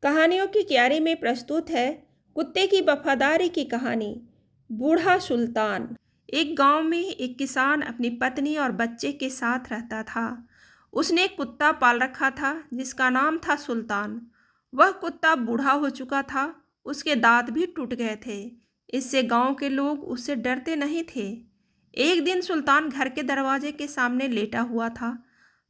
कहानियों की क्यारी में प्रस्तुत है कुत्ते की वफादारी की कहानी। बूढ़ा सुल्तान। एक गांव में एक किसान अपनी पत्नी और बच्चे के साथ रहता था। उसने एक कुत्ता पाल रखा था जिसका नाम था सुल्तान। वह कुत्ता बूढ़ा हो चुका था, उसके दांत भी टूट गए थे। इससे गांव के लोग उससे डरते नहीं थे। एक दिन सुल्तान घर के दरवाजे के सामने लेटा हुआ था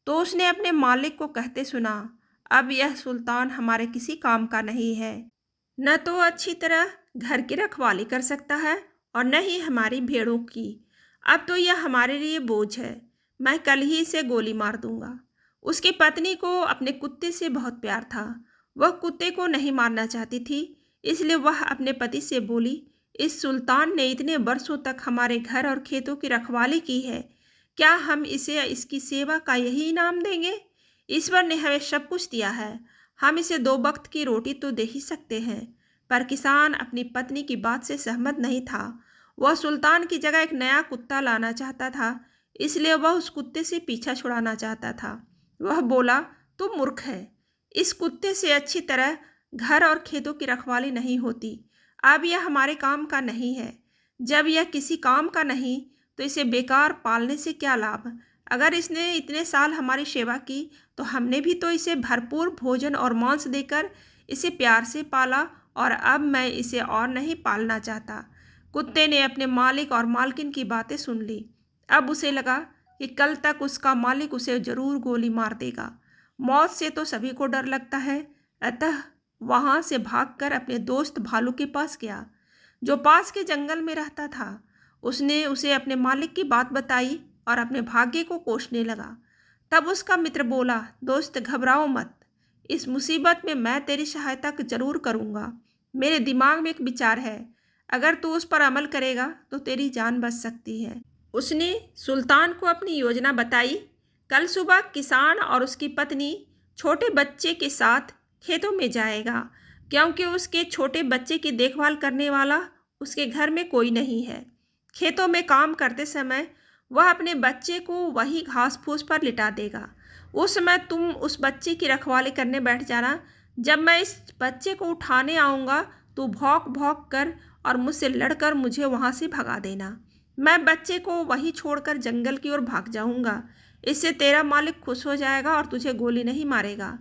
तो उसने अपने मालिक को कहते सुना, अब यह सुल्तान हमारे किसी काम का नहीं है। न तो अच्छी तरह घर की रखवाली कर सकता है और न ही हमारी भेड़ों की। अब तो यह हमारे लिए बोझ है। मैं कल ही इसे गोली मार दूंगा। उसकी पत्नी को अपने कुत्ते से बहुत प्यार था। वह कुत्ते को नहीं मारना चाहती थी, इसलिए वह अपने पति से बोली, इस सुल्तान ने इतने वर्षों तक हमारे घर और खेतों की रखवाली की है, क्या हम इसे इसकी सेवा का यही इनाम देंगे? ईश्वर ने हमें सब कुछ दिया है, हम इसे 2 वक्त की रोटी तो दे ही सकते हैं। पर किसान अपनी पत्नी की बात से सहमत नहीं था। वह सुल्तान की जगह एक नया कुत्ता लाना चाहता था, इसलिए वह उस कुत्ते से पीछा छुड़ाना चाहता था। वह बोला, तू मूर्ख है, इस कुत्ते से अच्छी तरह घर और खेतों की रखवाली नहीं होती। अब यह हमारे काम का नहीं है। जब यह किसी काम का नहीं तो इसे बेकार पालने से क्या लाभ? अगर इसने इतने साल हमारी सेवा की तो हमने भी तो इसे भरपूर भोजन और मांस देकर इसे प्यार से पाला, और अब मैं इसे और नहीं पालना चाहता। कुत्ते ने अपने मालिक और मालकिन की बातें सुन ली। अब उसे लगा कि कल तक उसका मालिक उसे जरूर गोली मार देगा। मौत से तो सभी को डर लगता है। अतः वहां से भागकर अपने दोस्त भालू के पास गया, जो पास के जंगल में रहता था। उसने उसे अपने मालिक की बात बताई और अपने भाग्य को कोसने लगा। तब उसका मित्र बोला, दोस्त घबराओ मत, इस मुसीबत में मैं तेरी सहायता जरूर करूँगा। मेरे दिमाग में एक विचार है, अगर तू उस पर अमल करेगा तो तेरी जान बच सकती है। उसने सुल्तान को अपनी योजना बताई। कल सुबह किसान और उसकी पत्नी छोटे बच्चे के साथ खेतों में जाएगा, क्योंकि उसके छोटे बच्चे की देखभाल करने वाला उसके घर में कोई नहीं है। खेतों में काम करते समय वह अपने बच्चे को वही घास फूस पर लिटा देगा। उस समय तुम उस बच्चे की रखवाली करने बैठ जाना। जब मैं इस बच्चे को उठाने आऊँगा तो भौंक भौंक कर और मुझसे लड़कर मुझे वहाँ से भगा देना। मैं बच्चे को वहीं छोड़कर जंगल की ओर भाग जाऊँगा। इससे तेरा मालिक खुश हो जाएगा और तुझे गोली नहीं मारेगा।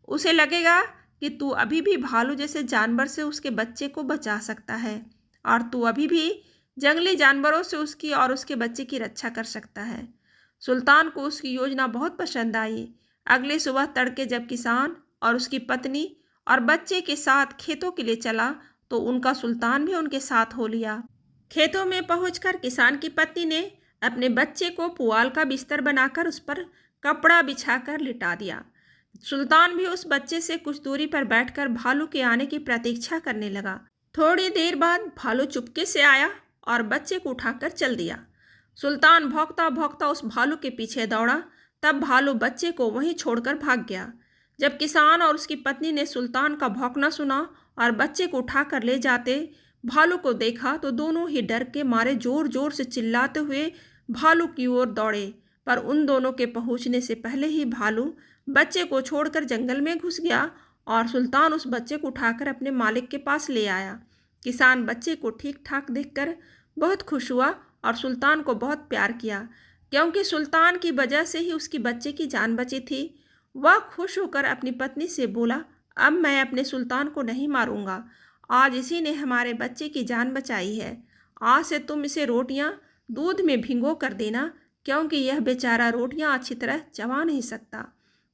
उसे लगेगा कि तू अभी भी भालू जैसे जानवर से उसके बच्चे को बचा सकता है, और तू अभी भी जंगली जानवरों से उसकी और उसके बच्चे की रक्षा कर सकता है। सुल्तान को उसकी योजना बहुत पसंद आई। अगले सुबह तड़के जब किसान और उसकी पत्नी और बच्चे के साथ खेतों के लिए चला तो उनका सुल्तान भी उनके साथ हो लिया। खेतों में पहुंचकर किसान की पत्नी ने अपने बच्चे को पुआल का बिस्तर बनाकर उस पर कपड़ा बिछाकर लिटा दिया। सुल्तान भी उस बच्चे से कुछ दूरी पर बैठकर भालू के आने की प्रतीक्षा करने लगा। थोड़ी देर बाद भालू चुपके से आया और बच्चे को उठाकर चल दिया। सुल्तान भौंकता भौंकता उस भालू के पीछे दौड़ा। तब भालू बच्चे को वहीं छोड़कर भाग गया। जब किसान और उसकी पत्नी ने सुल्तान का भौंकना सुना और बच्चे को उठाकर ले जाते भालू को देखा तो दोनों ही डर के मारे जोर जोर से चिल्लाते हुए भालू की ओर दौड़े। पर उन दोनों के पहुंचने से पहले ही भालू बच्चे को छोड़कर जंगल में घुस गया और सुल्तान उस बच्चे को उठाकर अपने मालिक के पास ले आया। किसान बच्चे को ठीक ठाक देखकर बहुत खुश हुआ और सुल्तान को बहुत प्यार किया, क्योंकि सुल्तान की वजह से ही उसकी बच्चे की जान बची थी। वह खुश होकर अपनी पत्नी से बोला, अब मैं अपने सुल्तान को नहीं मारूंगा। आज इसी ने हमारे बच्चे की जान बचाई है। आज से तुम इसे रोटियां दूध में भिगो कर देना, क्योंकि यह बेचारा रोटियां अच्छी तरह चबा नहीं सकता।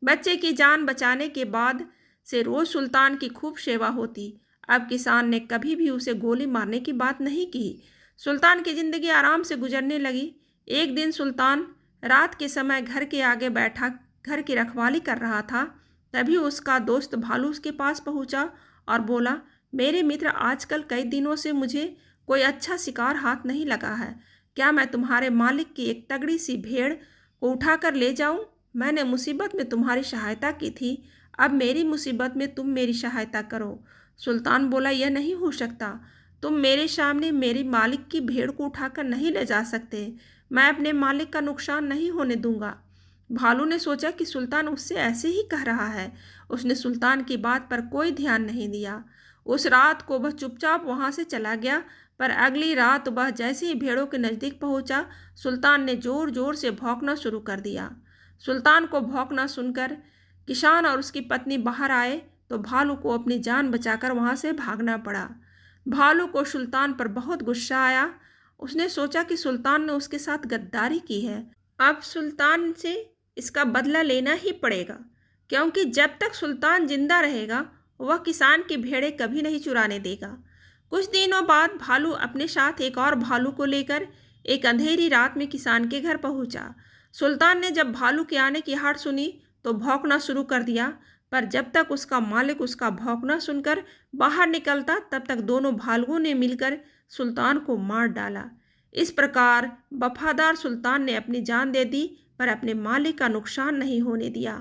बच्चे की जान बचाने के बाद से रोज सुल्तान की खूब सेवा होती। अब किसान ने कभी भी उसे गोली मारने की बात नहीं की। सुल्तान की जिंदगी आराम से गुजरने लगी। एक दिन सुल्तान रात के समय घर के आगे बैठा घर की रखवाली कर रहा था। तभी उसका दोस्त भालू उसके पास पहुंचा और बोला, मेरे मित्र, आजकल कई दिनों से मुझे कोई अच्छा शिकार हाथ नहीं लगा है। क्या मैं तुम्हारे मालिक की एक तगड़ी सी भेड़ को उठाकर ले जाऊं? मैंने मुसीबत में तुम्हारी सहायता की थी, अब मेरी मुसीबत में तुम मेरी सहायता करो। सुल्तान बोला, यह नहीं हो सकता। तुम मेरे सामने मेरी मालिक की भेड़ को उठाकर नहीं ले जा सकते। मैं अपने मालिक का नुकसान नहीं होने दूंगा। भालू ने सोचा कि सुल्तान उससे ऐसे ही कह रहा है। उसने सुल्तान की बात पर कोई ध्यान नहीं दिया। उस रात को वह चुपचाप वहां से चला गया। पर अगली रात वह जैसे ही भेड़ों के नज़दीक पहुंचा, सुल्तान ने जोर जोर से भौंकना शुरू कर दिया। सुल्तान को भौंकना सुनकर किसान और उसकी पत्नी बाहर आए तो भालू को अपनी जान बचाकर वहां से भागना पड़ा। भालू को सुल्तान पर बहुत गुस्सा आया। उसने सोचा कि सुल्तान ने उसके साथ गद्दारी की है। अब सुल्तान से इसका बदला लेना ही पड़ेगा, क्योंकि जब तक सुल्तान जिंदा रहेगा वह किसान की भेड़ें कभी नहीं चुराने देगा। कुछ दिनों बाद भालू अपने साथ एक और भालू को लेकर एक अंधेरी रात में किसान के घर पहुंचा। सुल्तान ने जब भालू के आने की आहट सुनी तो भौंकना शुरू कर दिया, पर जब तक उसका मालिक उसका भौंकना सुनकर बाहर निकलता तब तक दोनों भालुओं ने मिलकर सुल्तान को मार डाला। इस प्रकार वफादार सुल्तान ने अपनी जान दे दी, पर अपने मालिक का नुकसान नहीं होने दिया।